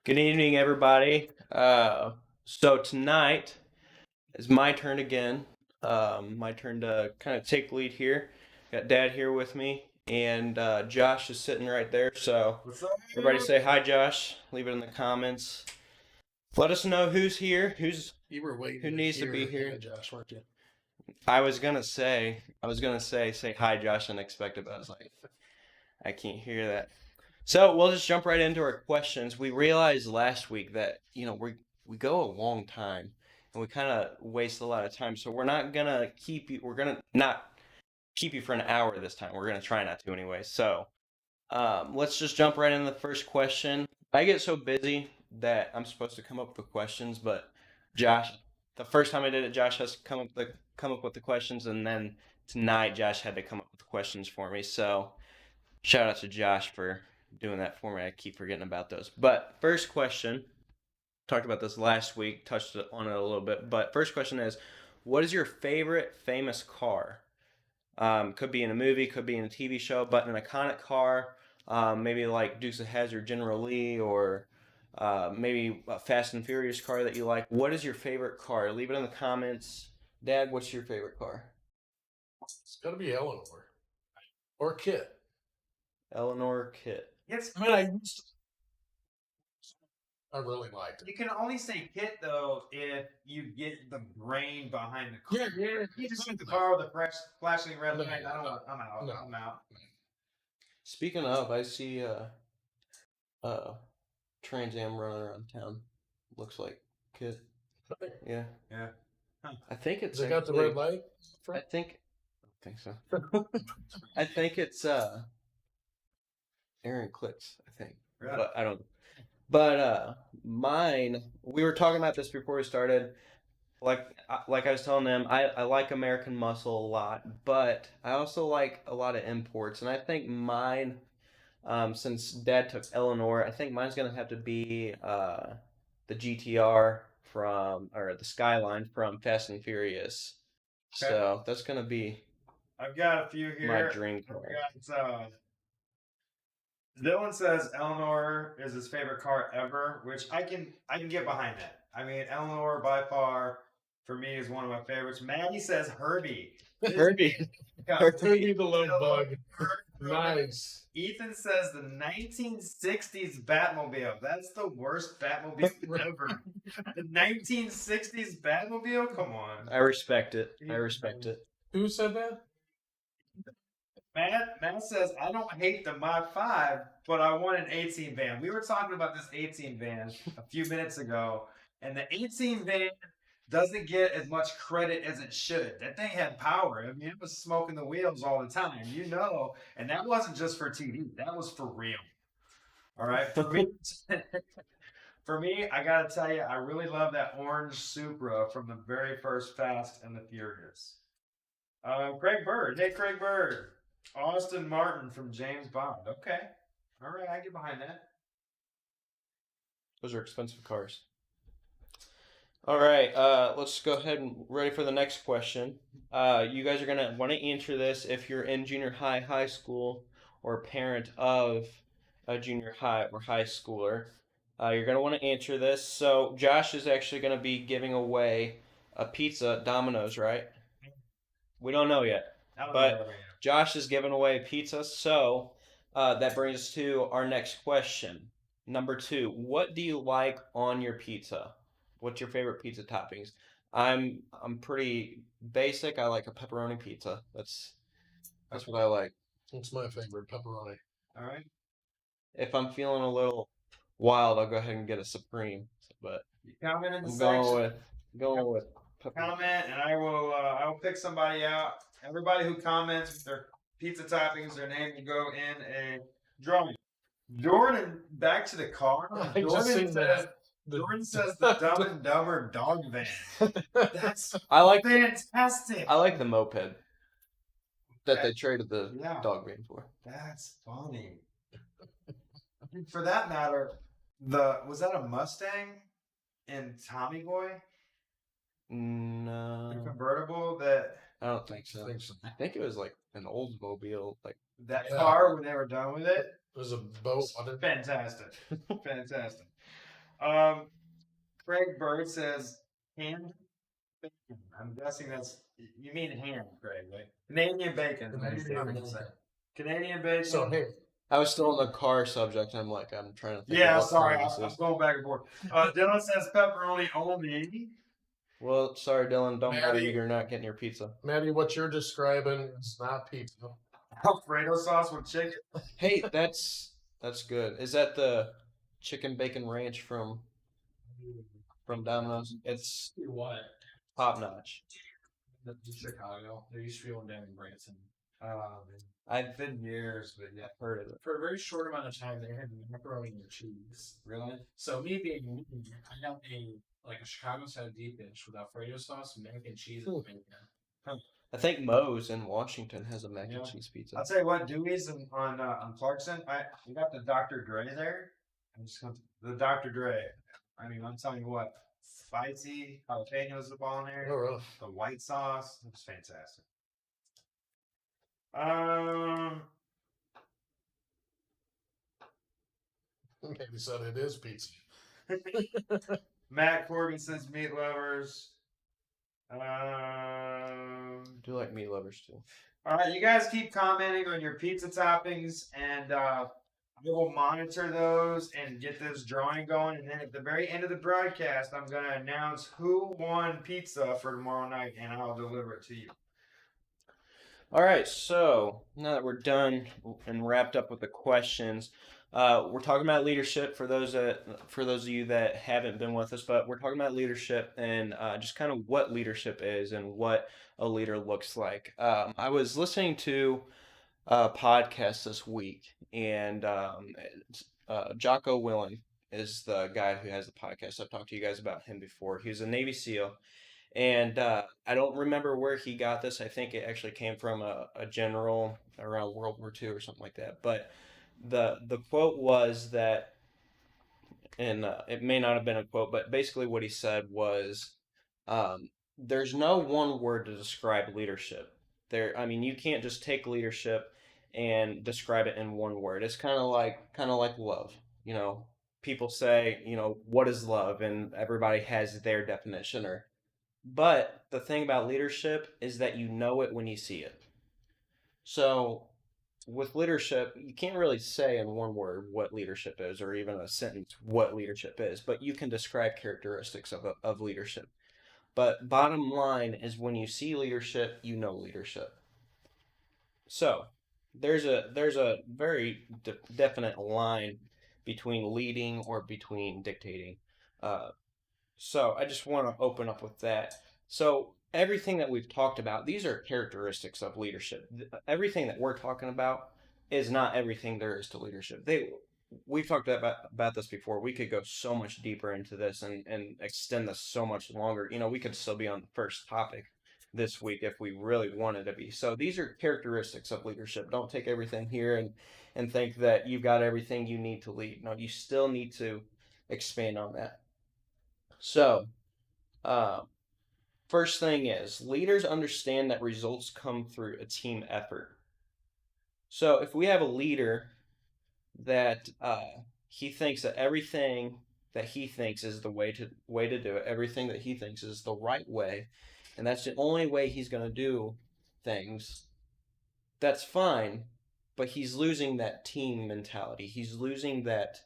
Good evening, everybody. So tonight is my turn again. My turn to kind of take lead here. Got Dad here with me, and Josh is sitting right there. So What's up? everybody say hi, Josh. Leave it in the comments. Let us know who's here, You were waiting who to needs to be hear here. Josh, weren't you? I was gonna say hi, Josh, unexpected, but I was like, I can't hear that. So we'll just jump right into our questions. We realized last week that we go a long time and we kind of waste a lot of time. So we're not gonna keep you. We're gonna not keep you for an hour this time. We're gonna try not to anyway. So let's just jump right into the first question. I get so busy that I'm supposed to come up with the questions, but Josh, the first time I did it, Josh has to come up with the questions, and then tonight Josh had to come up with the questions for me. So shout out to Josh for doing that for me. I keep forgetting about those. But first question, talked about this last week, touched on it a little bit. But first question is, what is your favorite famous car? Could be in a movie, could be in a TV show, but an iconic car, maybe like Dukes of Hazzard, General Lee, or maybe a Fast and Furious car that you like. What is your favorite car? Leave it in the comments. Dad, what's your favorite car? It's got to be Eleanor or Kit. Eleanor Kit. It's I mean, I really liked it. you can only say Kit though if you get the brain behind the car. Yeah. You just get the car with the fresh flashing red No, light. no, I'm out. no. I'm out. Speaking of, I see uh Trans Am running around town. Looks like Kit. Yeah. Yeah. Huh. I think it's Has it got the red light? I think so. I think it's Aaron Clicks, I think. Yeah. But I don't. But mine, we were talking about this before we started. Like I was telling them, I like American Muscle a lot, but I also like a lot of imports, and I think mine, since Dad took Eleanor, I think mine's gonna have to be the GTR or the Skyline from Fast and Furious. Okay. So that's gonna be I've got a few here. my dream car. Dylan says Eleanor is his favorite car ever, which I can get behind that. I mean, Eleanor by far for me is one of my favorites. Maddie says Herbie. Herbie. Herbie the love bug. Nice. Ethan says the 1960s Batmobile. That's the worst Batmobile ever. The 1960s Batmobile? Come on. I respect it. I respect it. Who said that? Matt says, I don't hate the Mach 5, but I want an 18 van. We were talking about this 18 van a few minutes ago, and the 18 van doesn't get as much credit as it should. That thing had power. I mean, it was smoking the wheels all the time, and that wasn't just for TV. That was for real. All right. For me, I got to tell you, I really love that orange Supra from the very first Fast and the Furious. Craig Bird. Hey, Craig Bird. Austin Martin from James Bond. Okay. All right, I get behind that. Those are expensive cars. All right, let's go ahead and ready for the next question. You guys are gonna want to answer this if you're in junior high, high school, or a parent of a junior high or high schooler. You're gonna want to answer this. So Josh is actually gonna be giving away a pizza at Domino's, right? We don't know yet. But Josh is giving away pizza, so that brings us to our next question. Number 2, what do you like on your pizza? What's your favorite pizza toppings? I'm pretty basic. I like a pepperoni pizza. That's what I like. It's my favorite, pepperoni. All right. If I'm feeling a little wild, I'll go ahead and get a supreme. But comment in the I'm section. going with pepperoni. Comment, and I will pick somebody out. Everybody who comments with their pizza toppings, their name will go in a drawing. Jordan, back to the car. Jordan says the Dumb and Dumber dog van. That's fantastic. I like the moped that they traded the dog van for. That's funny. For that matter, was that a Mustang in Tommy Boy? No. The convertible that. I don't think so. I think it was like an Oldsmobile, like car when they were done with it. It was a boat. Fantastic. Fantastic. Craig Bird says hand bacon. I'm guessing that's you mean ham, Craig, right? Canadian bacon. Canadian bacon. So hey, I was still on the car subject. I'm trying to think Yeah, of what sorry, car this I'm is. going back and forth. Dylan says pepperoni only. Well, sorry, Dylan. Don't worry, Maddie. you're not getting your pizza. Maddie, what you're describing is not pizza. Alfredo sauce with chicken. Hey, that's good. Is that the chicken bacon ranch from Domino's? It's What? top notch. In Chicago. There used to be one down in Branson. I've been years, but yeah. Heard of it. For a very short amount of time, they had macaroni and cheese. Really? So me being me, I got a Chicago style deep dish with Alfredo sauce, mac and cheese, and bacon. I think Moe's in Washington has a mac and Yeah. cheese pizza. I'll tell you what, Dewey's on Clarkson. You got the Dr. Dre there. The Dr. Dre. I mean, I'm telling you what, spicy jalapenos up on there. Oh, really? The white sauce, it was fantastic. Maybe said it is pizza. Matt Corbin says meat lovers. I do like meat lovers too. All right, you guys keep commenting on your pizza toppings, and I will monitor those and get this drawing going. And then at the very end of the broadcast, I'm going to announce who won pizza for tomorrow night, and I'll deliver it to you. All right, so now that we're done and wrapped up with the questions, we're talking about leadership for those of you that haven't been with us, but we're talking about leadership and just kind of what leadership is and what a leader looks like. I was listening to a podcast this week, and Jocko Willink is the guy who has the podcast. I've talked to you guys about him before. He was a Navy SEAL. And I don't remember where he got this. I think it actually came from a general around World War II or something like that. But the quote was that, and it may not have been a quote, but basically what he said was, "There's no one word to describe leadership. I mean, you can't just take leadership and describe it in one word. It's kind of like love. You know, people say, what is love, and everybody has their definition or." But the thing about leadership is that you know it when you see it. So with leadership, you can't really say in one word what leadership is, or even a sentence what leadership is, but you can describe characteristics of leadership. But bottom line is when you see leadership, you know leadership. So there's a very definite line between leading or between dictating. So I just want to open up with that. So everything that we've talked about, these are characteristics of leadership. Everything that we're talking about is not everything there is to leadership. We've talked about this before. We could go so much deeper into this and extend this so much longer. We could still be on the first topic this week if we really wanted to be. So these are characteristics of leadership. Don't take everything here and think that you've got everything you need to lead. No, you still need to expand on that. So, first thing is leaders understand that results come through a team effort. So if we have a leader that he thinks that everything that he thinks is the way to do it, everything that he thinks is the right way, and that's the only way he's going to do things, that's fine, but he's losing that team mentality. He's losing that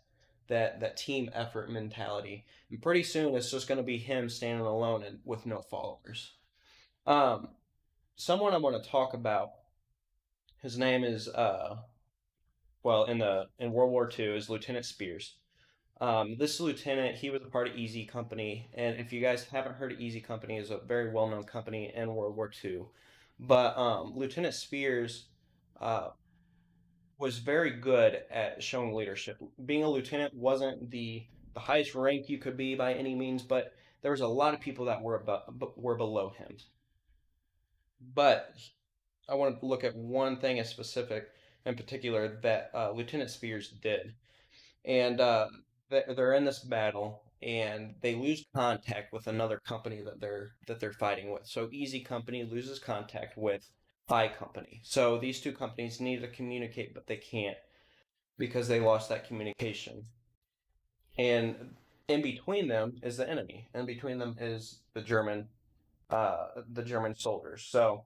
team effort mentality. And pretty soon it's just going to be him standing alone and with no followers. Someone I want to talk about, his name is in World War II is Lieutenant Spears. This lieutenant, he was a part of Easy Company, and if you guys haven't heard of Easy Company, is a very well-known company in World War II. But Lieutenant Spears was very good at showing leadership. Being a lieutenant wasn't the highest rank you could be by any means, but there was a lot of people that were below him. But I want to look at one thing in particular that Lieutenant Spears did, and they're in this battle and they lose contact with another company that they're fighting with. So Easy Company loses contact with Pie Company. So these two companies need to communicate, but they can't because they lost that communication. And in between them is the enemy. In between them is the German soldiers. So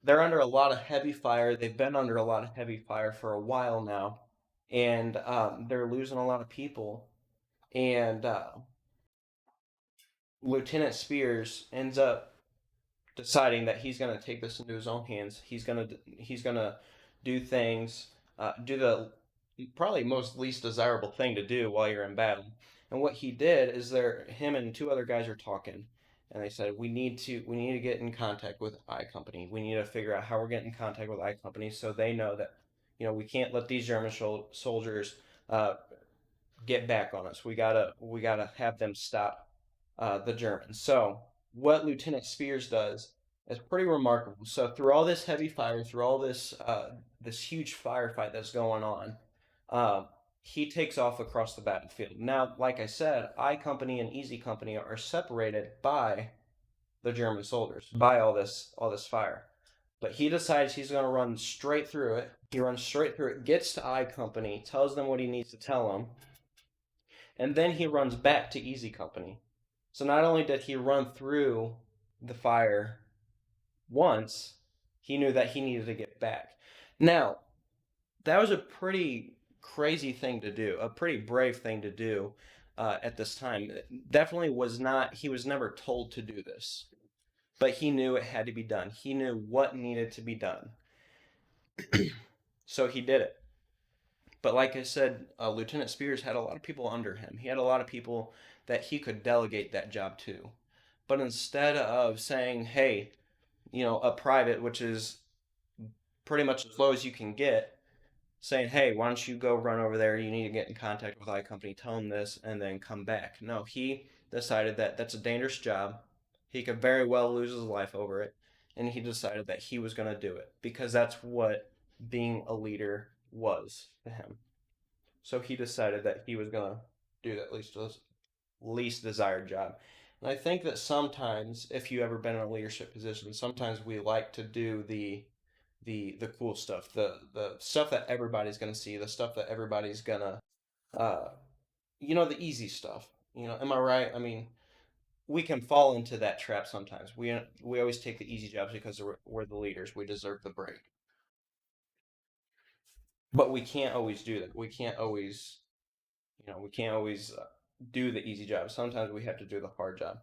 they're under a lot of heavy fire. They've been under a lot of heavy fire for a while now, and they're losing a lot of people. And Lieutenant Spears ends up deciding that he's going to take this into his own hands. He's gonna do things, do the probably most least desirable thing to do while you're in battle. And what he did is him and two other guys are talking, and they said we need to get in contact with I Company. We need to figure out how we're getting in contact with I Company so they know that we can't let these German soldiers uh, get back on us. We gotta have them stop the Germans. So what Lieutenant Spears does is pretty remarkable. So through all this heavy fire, through all this huge firefight that's going on, he takes off across the battlefield. Now, like I said, I Company and Easy Company are separated by the German soldiers, by all this fire. But he decides he's going to run straight through it. He runs straight through it, gets to I Company, tells them what he needs to tell them, and then he runs back to Easy Company. So not only did he run through the fire once, he knew that he needed to get back. Now, that was a pretty crazy thing to do, a pretty brave thing to do at this time. Definitely was not, he was never told to do this, but he knew it had to be done. He knew what needed to be done. So he did it. But like I said, Lieutenant Spears had a lot of people under him. He had a lot of people that he could delegate that job to. But instead of saying, hey, a private, which is pretty much as low as you can get, saying, hey, why don't you go run over there? You need to get in contact with I Company, tell them this, and then come back. No, he decided that that's a dangerous job. He could very well lose his life over it. And he decided that he was going to do it because that's what being a leader was to him. So he decided that he was going to do that least desired job. And I think that sometimes, if you ever been in a leadership position, sometimes we like to do the cool stuff, the stuff that everybody's going to see, the stuff that everybody's going to, the easy stuff. Am I right? I mean, we can fall into that trap sometimes. We always take the easy jobs because we're the leaders. We deserve the break. But we can't always do that. We can't always do the easy job. Sometimes we have to do the hard job.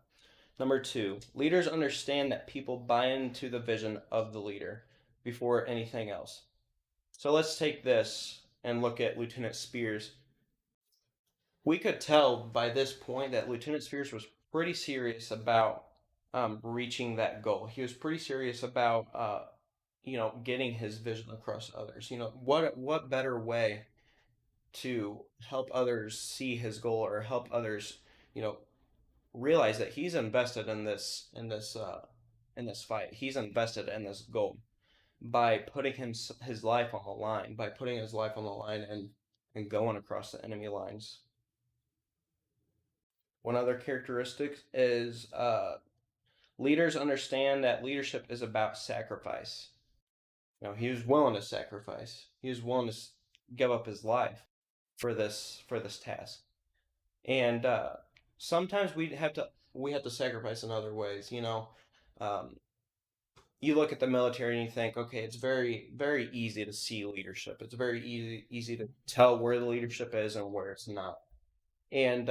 Number 2, leaders understand that people buy into the vision of the leader before anything else. So let's take this and look at Lieutenant Spears. We could tell by this point that Lieutenant Spears was pretty serious about reaching that goal. He was pretty serious about getting his vision across to others. What better way to help others see his goal or help others, realize that he's invested in this fight. He's invested in this goal by putting his life on the line, and going across the enemy lines. One other characteristic is leaders understand that leadership is about sacrifice. He was willing to sacrifice. He was willing to give up his life for this task. And sometimes we have to sacrifice in other ways. You look at the military and you think, okay, it's very, very easy to see leadership. It's very easy to tell where the leadership is and where it's not. And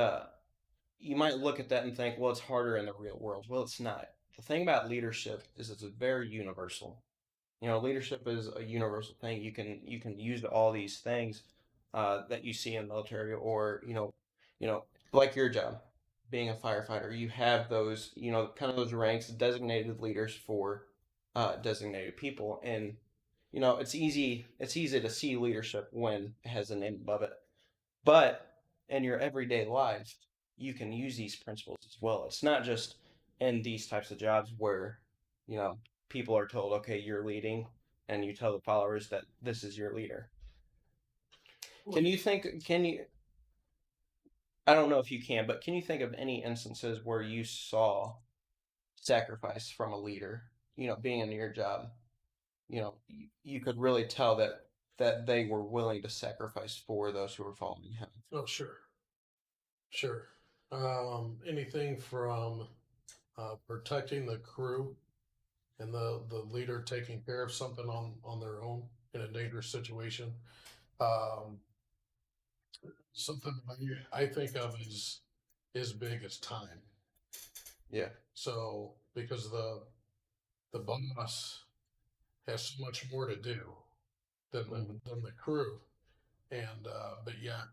you might look at that and think, well, it's harder in the real world. Well, it's not. The thing about leadership is it's very universal. Leadership is a universal thing. You can use all these things that you see in the military, or like your job, being a firefighter. You have those, kind of those ranks, designated leaders for designated people, and it's easy to see leadership when it has a name above it. But in your everyday life, you can use these principles as well. It's not just in these types of jobs where people are told, okay, you're leading, and you tell the followers that this is your leader. Can you, I don't know if you can, but can you think of any instances where you saw sacrifice from a leader, being in your job? You could really tell that they were willing to sacrifice for those who were following him. Oh, sure. Sure. Anything from protecting the crew and the leader taking care of something on their own in a dangerous situation. Um, Something I think of as big as time. Yeah. So because the boss has so much more to do than than the crew, and but yet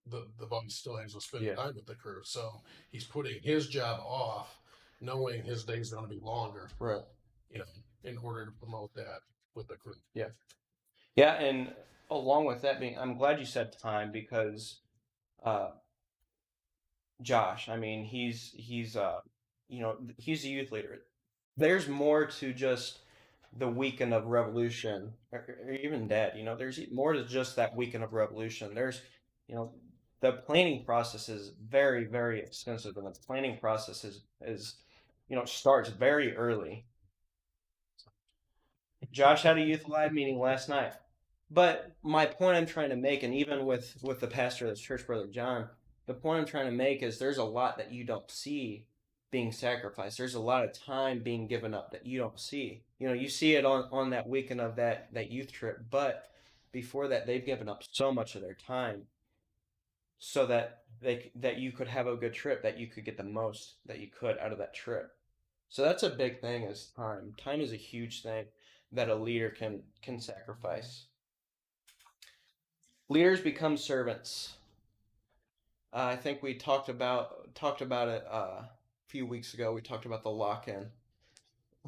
the boss still has to spend Yeah. time with the crew. So he's putting his job off, knowing his day's going to be longer. Right. In order to promote that with the crew. Yeah. Yeah, and along with that being, I'm glad you said time because uh, Josh, I mean, he's he's a youth leader. There's more to just the weekend of revolution, or even Dad. There's more to just that weekend of revolution. There's, you know, the planning process is very, very extensive, and the planning process is starts very early. Josh had a youth live meeting last night. But my point I'm trying to make, and even with the pastor of this church, Brother John, the point I'm trying to make is there's a lot that you don't see being sacrificed. There's a lot of time being given up that you don't see. You see it on that weekend of that youth trip, but before that, they've given up so much of their time so that you could have a good trip, that you could get the most that you could out of that trip. So that's a big thing is time. Time is a huge thing that a leader can sacrifice. Leaders become servants. I think we talked about it a few weeks ago. We talked about the lock-in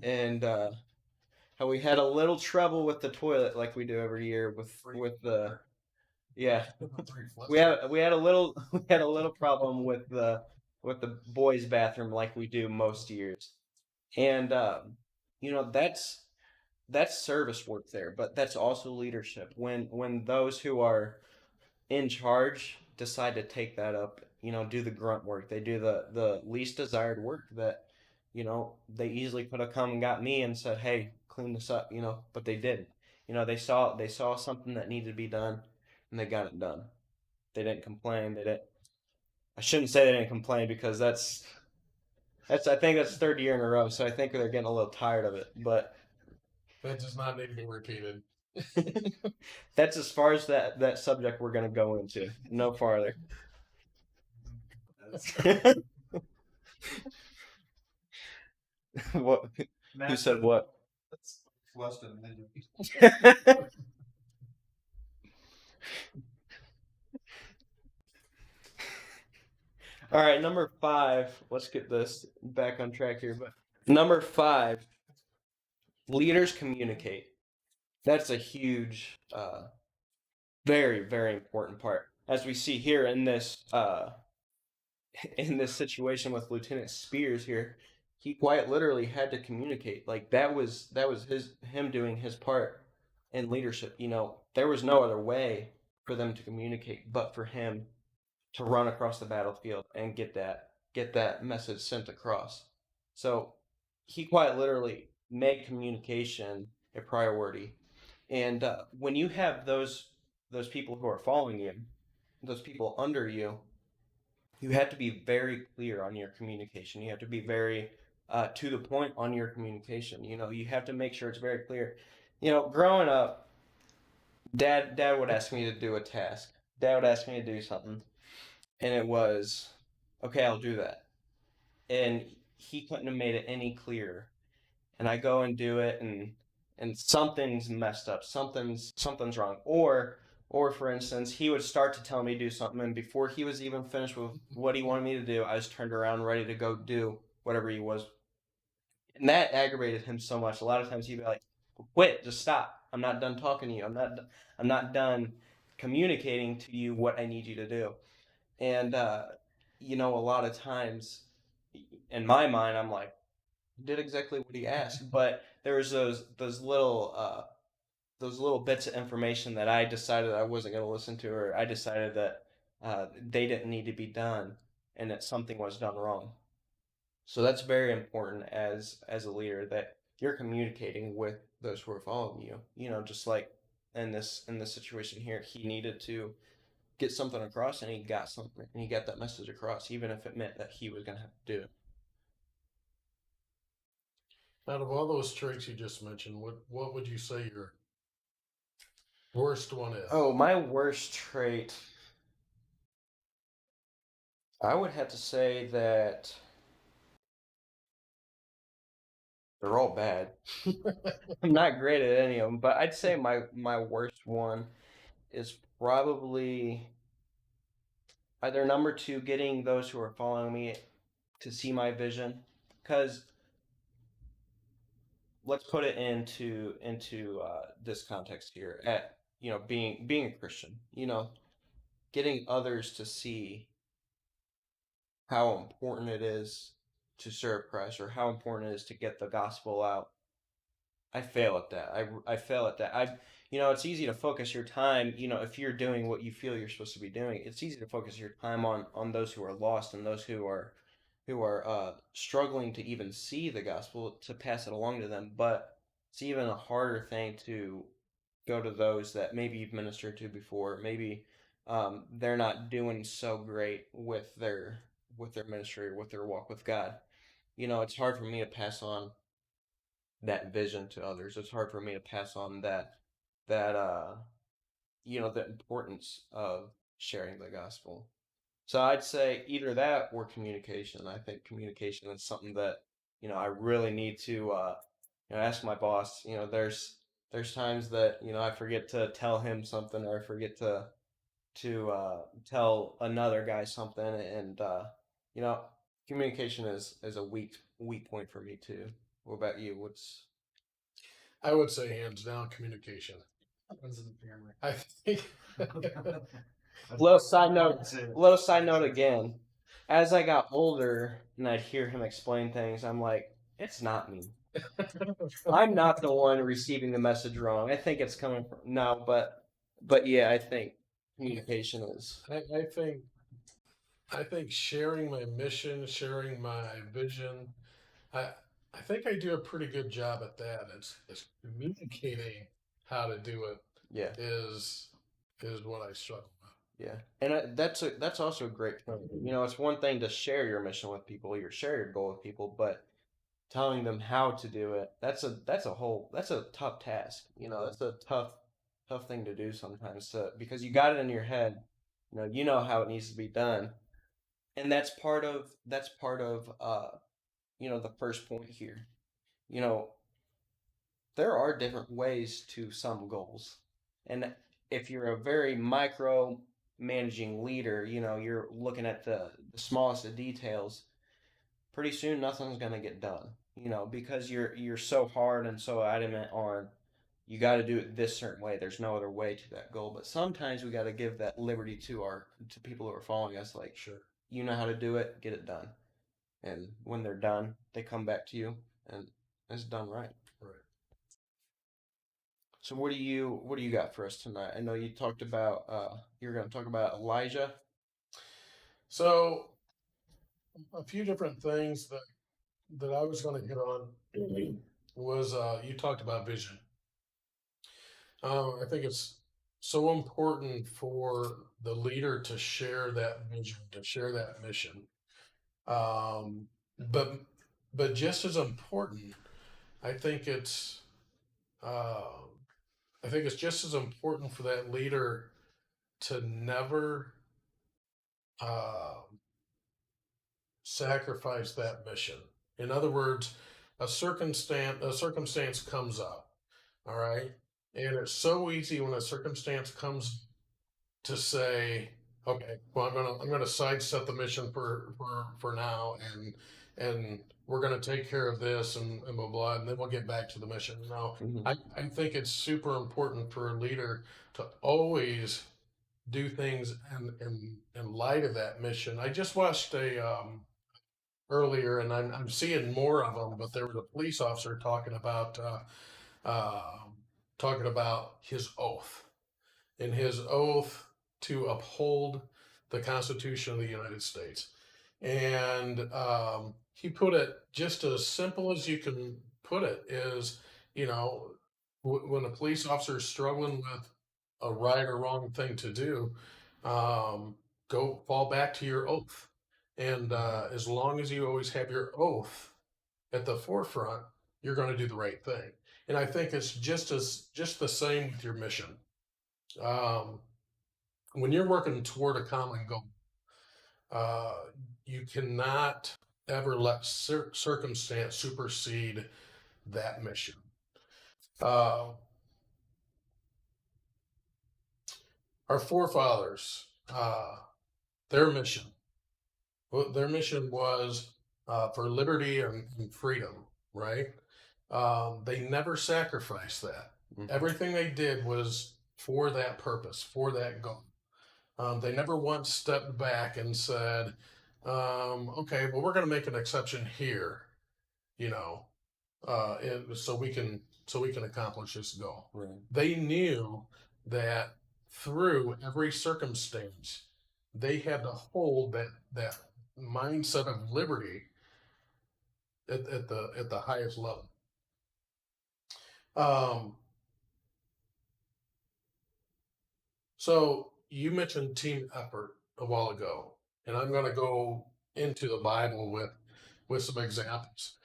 and how we had a little trouble with the toilet, like we do every year with the yeah. We had a little we had a little problem with the boys' bathroom, like we do most years, and that's service work there, but that's also leadership. When those who are in charge decide to take that up, do the grunt work. They do the least desired work that, they easily could have come and got me and said, "Hey, clean this up," but they didn't. They saw something that needed to be done and they got it done. They didn't complain. They didn't I shouldn't say they didn't complain because that's I think that's third year in a row, so I think they're getting a little tired of it. But That does not need to be repeated. that's as far as that subject we're gonna go into. No farther. What? Who said what? That's less than a minute. All right, number 5. Let's get this back on track here. But number 5, leaders communicate. That's a huge, very, very important part. As we see here in this situation with Lieutenant Spears here, he quite literally had to communicate. Like that was him doing his part in leadership. There was no other way for them to communicate but for him to run across the battlefield and get that message sent across. So he quite literally made communication a priority. And when you have those people who are following you, those people under you, you have to be very clear on your communication. You have to be very to the point on your communication. You have to make sure it's very clear. Growing up, dad would ask me to do a task. Dad would ask me to do something, and it was, okay, I'll do that. And he couldn't have made it any clearer. And I go and do it, and something's messed up. Something's wrong. Or for instance, he would start to tell me to do something, and before he was even finished with what he wanted me to do, I was turned around ready to go do whatever he was. And that aggravated him so much. A lot of times he'd be like, "Quit, just stop. I'm not done talking to you. I'm not done communicating to you what I need you to do." And a lot of times in my mind, I'm like, did exactly what he asked, but there was those little bits of information that I decided I wasn't going to listen to, or I decided that they didn't need to be done, and that something was done wrong. So that's very important as a leader, that you're communicating with those who are following you. Just like in this situation here, he needed to get something across, and he got something, and he got that message across, even if it meant that he was gonna have to do it. Out of all those traits you just mentioned, what would you say your worst one is? Oh, my worst trait. I would have to say that they're all bad. I'm not great at any of them, but I'd say my worst one is probably either number two, getting those who are following me to see my vision, because let's put it into this context here. At being a Christian, getting others to see how important it is to serve Christ, or how important it is to get the gospel out. I fail at that. I fail at that. It's easy to focus your time, if you're doing what you feel you're supposed to be doing. It's easy to focus your time on those who are lost, and those who are struggling to even see the gospel, to pass it along to them. But it's even a harder thing to go to those that maybe you've ministered to before. Maybe they're not doing so great with their ministry, or with their walk with God. It's hard for me to pass on that vision to others. It's hard for me to pass on that the importance of sharing the gospel. So I'd say either that or communication. I think communication is something that I really need to ask my boss. There's times that I forget to tell him something, or I forget to tell another guy something, and you know communication is a weak point for me too. What about you? What's I would say hands down communication. Runs in the family. I think little side note? Little side note again. As I got older and I'd hear him explain things, I'm like, it's not me. I'm not the one receiving the message wrong. I think it's coming from no, but yeah, I think communication is. I think sharing my mission, sharing my vision, I I think I do a pretty good job at that. It's communicating how to do it Yeah, is what I struggle with. yeah, and that's also a great point. It's one thing to share your mission with people, share your goal with people, but telling them how to do it, that's a tough task. That's a tough thing to do sometimes, because you got it in your head. You know how it needs to be done, and that's part of the first point here. You know, there are different ways to some goals. And if you're a very micro managing leader, you're looking at the smallest of details, pretty soon nothing's going to get done. Because you're so hard and so adamant on you got to do it this certain way. There's no other way to that goal. But sometimes we got to give that liberty to people who are following us, like, Sure. you know how to do it, get it done. And when they're done, they come back to you, and it's done right. Right. So what do you got for us tonight? I know you talked about you're going to talk about Elijah. So a few different things that I was going to hit on was you talked about vision. I think it's so important for the leader to share that vision, to share that mission. Um, but just as important, I think it's uh, I think it's just as important for that leader to never uh, sacrifice that mission. In other words, a circumstance comes up, all right, and it's so easy when a circumstance comes to say, okay, well, I'm gonna sidestep the mission for now, and we're gonna take care of this and blah blah, and then we'll get back to the mission. No, Mhm. I think it's super important for a leader to always do things in light of that mission. I just watched a earlier, and I'm seeing more of them, but there was a police officer uh, talking about his oath, and his oath to uphold the Constitution of the United States. And he put it just as simple as you can put it is, you know, when a police officer is struggling with a right or wrong thing to do, Go fall back to your oath. And as long as you always have your oath at the forefront, you're going to do the right thing. And I think it's just the same with your mission. When you're working toward a common goal, you cannot ever let circumstance supersede that mission. Our forefathers, their mission was for liberty and freedom, right? They never sacrificed that. Mhm. Everything they did was for that purpose, for that goal. They never once stepped back and said, "Okay, well, we're going to make an exception here, you know, so we can accomplish this goal." Right. They knew that through every circumstance, they had to hold that mindset of liberty at the highest level. So you mentioned team effort a while ago, and I'm going to go into the Bible with some examples.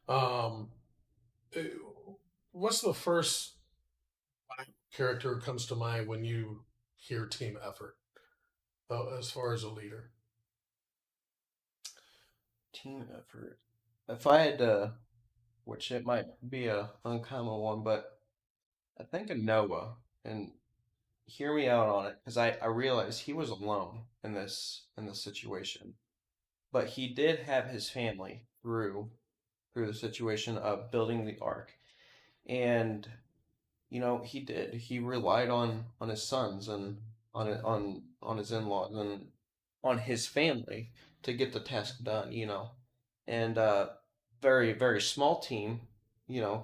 eh, what's the first character that comes to mind when you hear team effort, as far as a leader? Team effort. If I had to, which it might be a uncommon one, but I think of Noah, and hear me out on it, because I realize he was alone in this situation, but he did have his family through the situation of building the ark, and he did. He relied on his sons and on his in-laws and on his family to get the task done. And very very small team,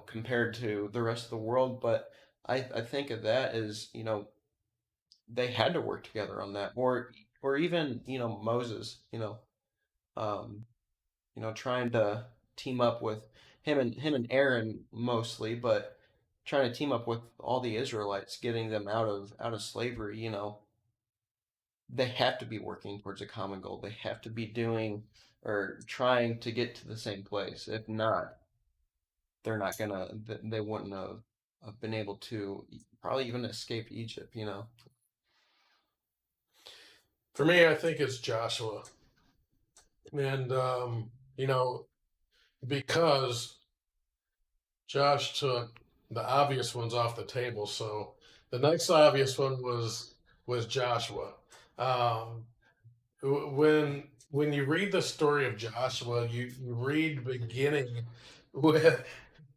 compared to the rest of the world. But I think of that as they had to work together on that, or even Moses, um, trying to team up with him and Aaron mostly, but trying to team up with all the Israelites, getting them out of slavery. They have to be working towards a common goal. They have to be doing or trying to get to the same place. If not, they're not gonna. They wouldn't have been able to probably even escape Egypt. For me, I think it's Joshua, and because Josh took the obvious ones off the table, so the next obvious one was Joshua. Um, when you read the story of Joshua, you read beginning with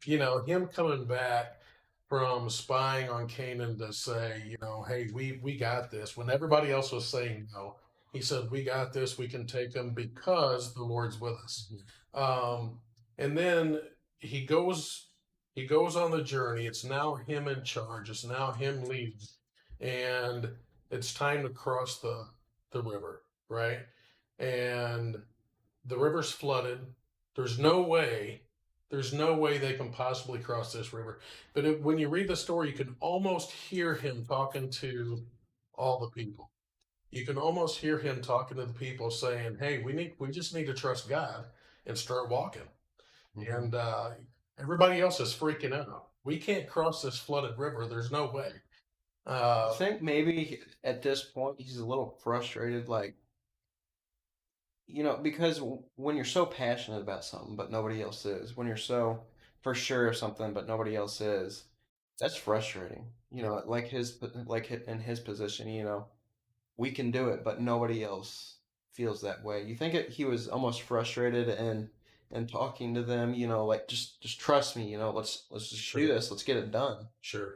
him coming back from spying on Canaan to say, hey, we got this. When everybody else was saying no, he said, we got this. We can take them because the Lord's with us. And then he goes on the journey. It's now him in charge. It's now him leading, and it's time to cross the river, right? And the river's flooded. There's no way they can possibly cross this river. But when you read the story, you can almost hear him talking to all the people. You can almost hear him talking to the people, saying, "Hey, we just need to trust God and start walking." And everybody else is freaking out. We can't cross this flooded river. There's no way. I think maybe at this point he's a little frustrated, like, because when you're so passionate about something but nobody else is, when you're so for sure of something but nobody else is, that's frustrating. In his position, we can do it, but nobody else feels that way. You think he was almost frustrated and talking to them, like just trust me, let's just do this, let's get it done. Sure.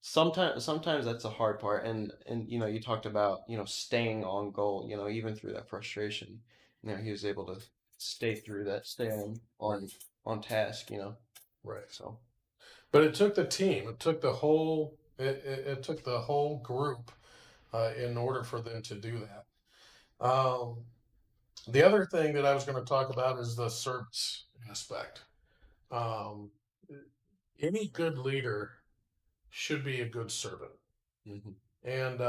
Sometimes that's a hard part, and you talked about staying on goal, even through that frustration, he was able to stay through that, stay on task, Right. so. But it took the team. It took the whole. It took the whole group in order for them to do that. The other thing that I was going to talk about is the service aspect. Um, any good leader should be a good servant, Mhm. and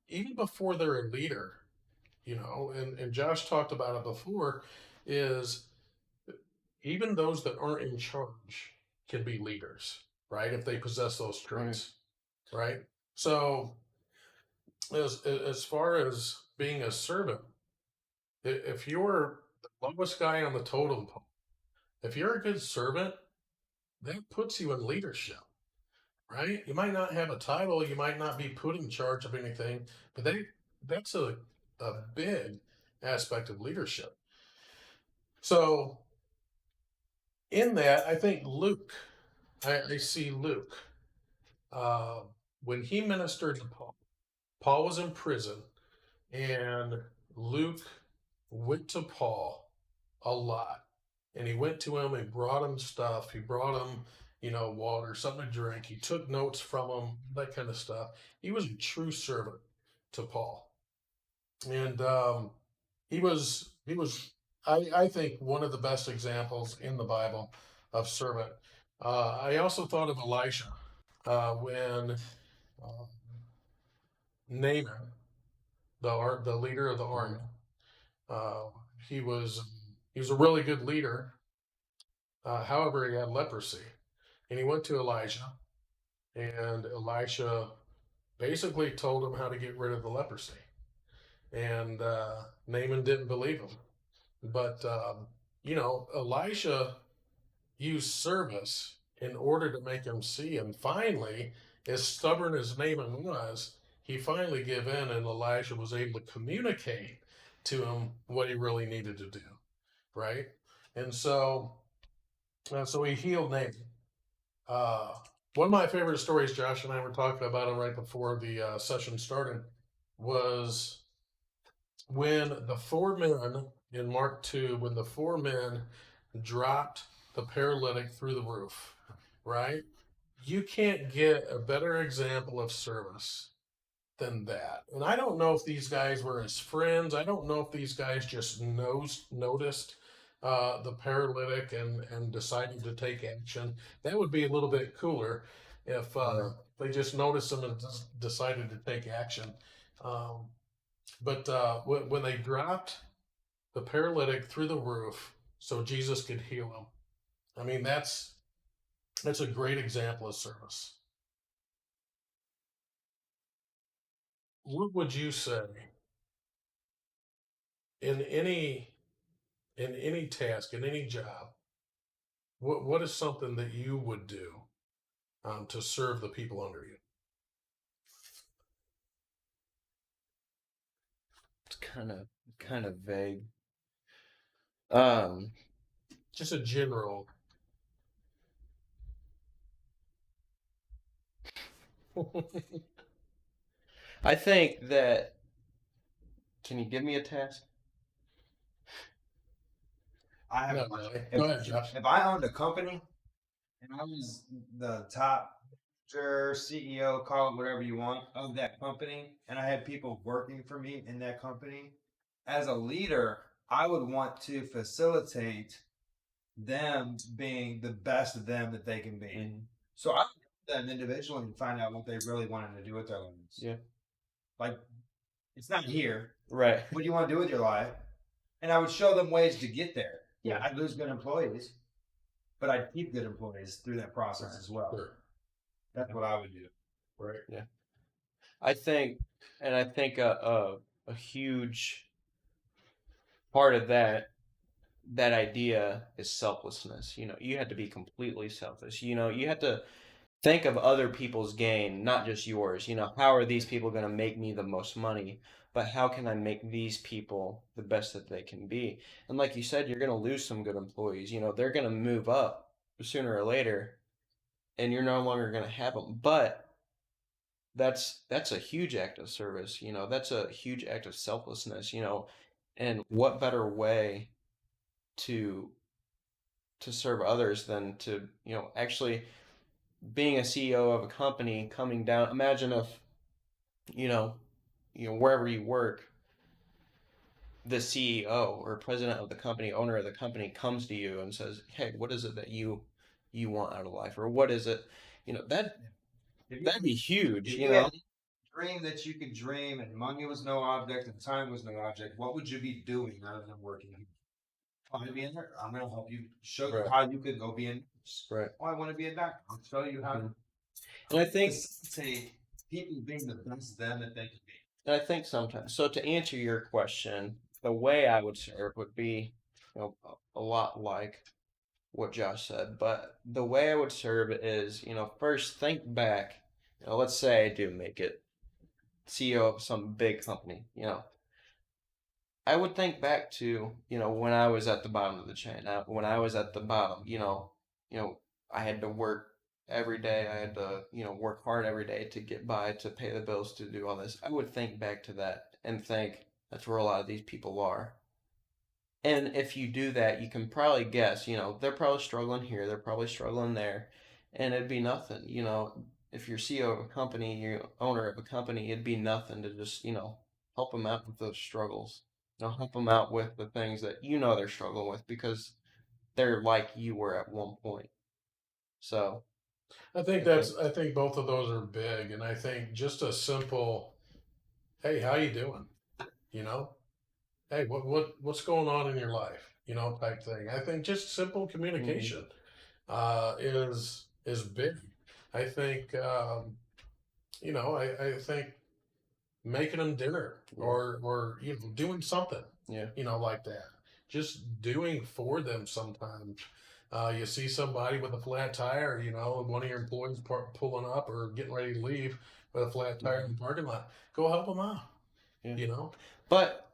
even before they're a leader, and Josh talked about it before, is even those that aren't in charge can be leaders, right? If they possess those traits, right? So, as far as being a servant, if you're the lowest guy on the totem pole, if you're a good servant, that puts you in leadership, right? You might not have a title, you might not be put in charge of anything, but that's a big aspect of leadership. So in that, I think Luke, I see Luke, when he ministered to Paul. Paul was in prison, and Luke went to Paul a lot, and he went to him and brought him stuff. He brought him, water, something to drink. He took notes from him, that kind of stuff. He was a true servant to Paul, and he was. I think one of the best examples in the Bible of servant. I also thought of Elisha when Naaman, the leader of the army, uh, he was a really good leader. However, he had leprosy, and he went to Elijah, and Elisha basically told him how to get rid of the leprosy. And Naaman didn't believe him, but Elisha used service in order to make him see. And finally, as stubborn as Naaman was, he finally gave in, and Elijah was able to communicate to him what he really needed to do, right? And so he healed Naaman. One of my favorite stories, Josh and I were talking about it right before the session started, was when the 4 men in Mark 2, when the 4 men dropped the paralytic through the roof, right? You can't get a better example of service than that. And I don't know if these guys were his friends. I don't know if these guys just noticed the paralytic and decided to take action. That would be a little bit cooler if they just noticed him and decided to take action. But when they dropped the paralytic through the roof so Jesus could heal him, I mean, that's a great example of service. What would you say in any task, in any job? What is something that you would do to serve the people under you? It's kind of vague. Just a general. I think that. Can you give me a task? I have No, a question. Go ahead, Josh. If I owned a company and I was the top CEO, call it whatever you want, of that company, and I had people working for me in that company, as a leader, I would want to facilitate them being the best of them that they can be. Mm-hmm. So I would them individually and find out what they really wanted to do with their lives. Yeah. Like, it's not here. Right. What do you want to do with your life? And I would show them ways to get there. Yeah, I'd lose good employees, but I'd keep good employees through that process as well. Sure. That's what I would do. Right. Yeah. I think a huge part of that idea is selflessness. You have to be completely selfish. You have to think of other people's gain, not just yours. How are these people going to make me the most money? But how can I make these people the best that they can be? And like you said, you're going to lose some good employees. They're going to move up sooner or later, and you're no longer going to have them. But that's a huge act of service. That's a huge act of selflessness. And what better way to serve others than to actually being a CEO of a company, coming down. Imagine if wherever you work, the CEO or president of the company, owner of the company, comes to you and says, "Hey, what is it that you want out of life, or what is it?" That'd be huge. dream that you could dream, and money was no object, and time was no object, what would you be doing other than working here? I want to be in there. I'm going to help you show you Right. how you could go be a nurse. Right. Oh, I want to be a doctor. I'll show you how Mhm. And I think say people being the best them that they can be. And I think sometimes. So to answer your question, the way I would serve would be, a lot like what Josh said. But the way I would serve is, first think back. Let's say I do make it CEO of some big company. I would think back to, when I was at the bottom of the chain. When I was at the bottom, I had to work every day. I had to, work hard every day to get by, to pay the bills, to do all this. I would think back to that and think that's where a lot of these people are. And if you do that, you can probably guess, they're probably struggling here, they're probably struggling there, and it'd be nothing, if you're CEO of a company, you're owner of a company, it'd be nothing to just, help them out with those struggles. Help them out with the things that they're struggling with because they're like you were at one point. So I think both of those are big, and I think just a simple, "Hey, how you doing?" You know, "Hey, what's going on in your life?" Type thing. I think just simple communication is big. I think I think making them dinner or doing something yeah, like that. Just doing for them sometimes. You see somebody with a flat tire, one of your employees pulling up or getting ready to leave with a flat tire in the parking lot. Go help them out. yeah. But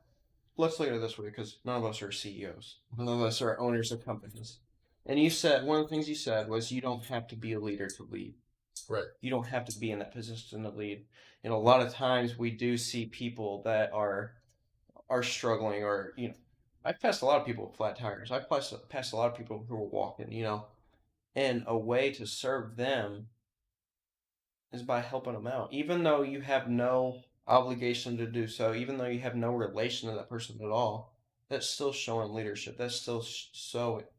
let's look at it this way, because none of us are CEOs. None of us are owners of companies. And you said one of the things you said was you don't have to be a leader to lead. Right. You don't have to be in that position to lead. And a lot of times we do see people that are struggling, or I've passed a lot of people with flat tires. I've passed a lot of people who are walking. And a way to serve them is by helping them out, even though you have no obligation to do so, even though you have no relation to that person at all. That's still showing leadership. That's still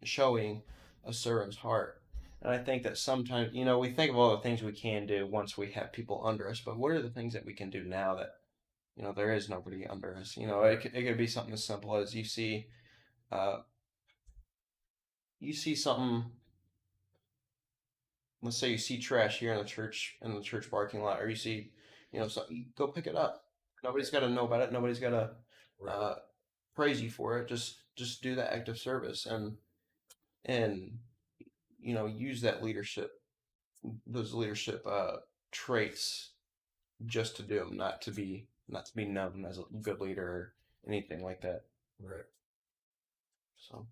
showing a servant's heart. And I think that sometimes, we think of all the things we can do once we have people under us, but what are the things that we can do now that, there is nobody under us? It could be something as simple as you see something. Let's say you see trash here in the church parking lot, or you see, something, go pick it up. Nobody's got to know about it. Nobody's got to praise you for it. Just do that act of service and use that those leadership traits just to do them, not to be known as a good leader or anything like that. Right. So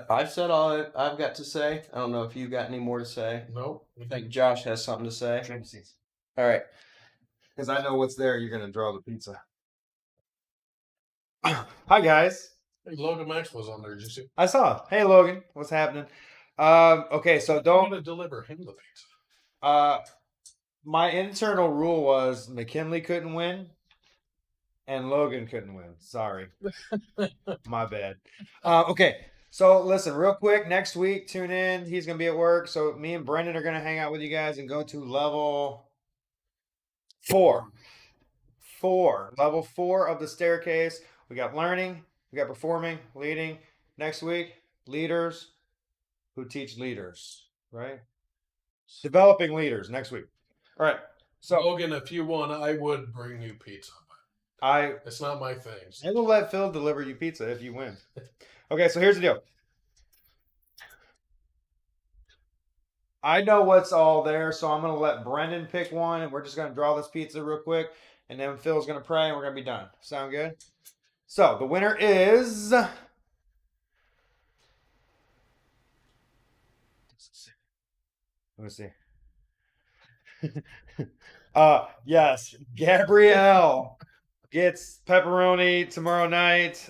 I've said all I've got to say. I don't know if you've got any more to say. Nope. I think Josh has something to say. Trim seats. All right. Because I know what's there. You're going to draw the pizza. Hi, guys. Hey, Logan Maxwell's on there. Did you see? I saw. Hey, Logan. What's happening? Okay, so I'm don't. going to deliver him the pizza. My internal rule was McKinley couldn't win and Logan couldn't win. Sorry. My bad. Okay, so listen, real quick. Next week, tune in. He's going to be at work. So me and Brendan are going to hang out with you guys and go to level 4. Level 4 of the staircase. We got learning. We got performing, leading. Next week, leaders who teach leaders, right? Developing leaders next week. All right. So Logan, if you won, I would bring you pizza. I It's not my thing. will let Phil deliver you pizza if you win. Okay, so here's the deal. I know what's all there, so I'm going to let Brendan pick one, and we're just going to draw this pizza real quick, and then Phil's going to pray, and we're going to be done. Sound good? So the winner is... Let me see. Yes, Gabrielle gets pepperoni tomorrow night.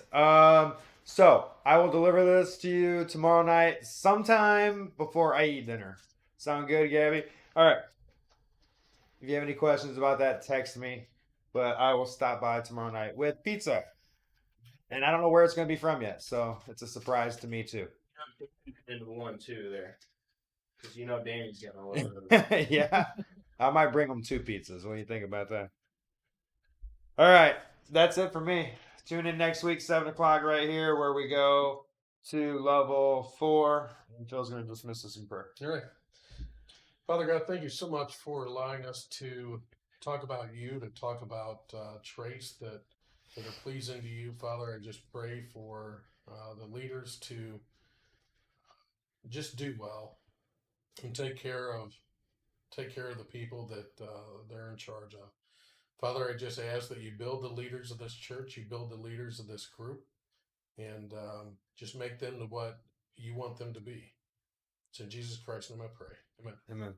So I will deliver this to you tomorrow night, sometime before I eat dinner. Sound good, Gabby? All right. If you have any questions about that, text me. But I will stop by tomorrow night with pizza. And I don't know where it's going to be from yet, so it's a surprise to me too. Into 1, 2 there, because Danny's getting a little bit of Yeah. I might bring them 2 pizzas. What do you think about that? All right, that's it for me. Tune in next week, 7 o'clock, right here, where we go to level 4. And Phil's going to dismiss us in prayer. All right. Father God, thank you so much for allowing us to talk about you, to talk about traits that are pleasing to you, Father. I just pray for the leaders to just do well and take care of the people that they're in charge of. Father, I just ask that you build the leaders of this church, you build the leaders of this group, and just make them to what you want them to be. It's in Jesus Christ's name I pray. Amen. Amen.